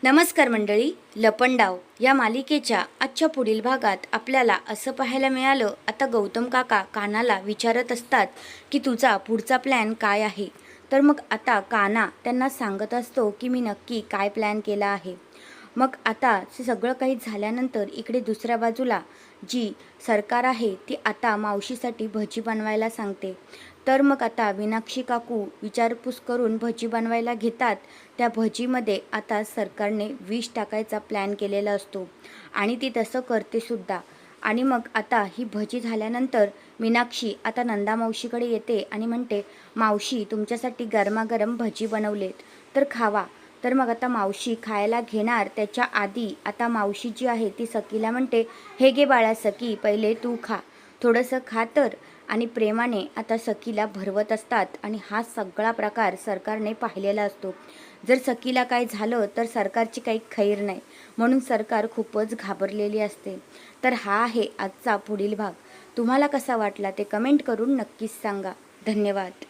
नमस्कार मंडळी. लपंडाव या मालिकेच्या आजच्या पुढील भागात आपल्याला असं पाहायला मिळालं. आता गौतम काका कानाला विचारत असतात की तुझा पुढचा प्लॅन काय आहे. तर मग आता काना त्यांना सांगत असतो की मी नक्की काय प्लॅन केला आहे. मग आता हे सगळं काही झाल्यानंतर इकडे दुसऱ्या बाजूला जी सरकार आहे ती आता मावशीसाठी भजी बनवायला सांगते. तर मग आता मीनाक्षी काकू विचारपूस करून भजी बनवायला घेतात. त्या भजीमध्ये आता सरकारने विष टाकायचा प्लॅन केलेला असतो आणि ती तसं करते सुद्धा. आणि मग आता ही भजी झाल्यानंतर मीनाक्षी आता नंदा मावशीकडे येते आणि म्हणते, मावशी तुमच्यासाठी गरमागरम भजी बनवलेत तर खावा. तर मग आता मावशी खायला घेणार त्याच्या आधी आता मावशी जी आहे ती सखीला म्हणते, हे घे बाळा सखी, पहिले तू खा, थोडंसं खा तर. आणि प्रेमाने आता सखीला भरवत असतात आणि हा सगळा प्रकार सरकारने पाहिलेला असतो. जर सखीला काय झालं तर सरकारची काही खैर नाही, म्हणून सरकार खूपच घाबरलेली असते. तर हा आहे आजचा पुढील भाग. तुम्हाला कसा वाटला ते कमेंट करून नक्कीच सांगा. धन्यवाद.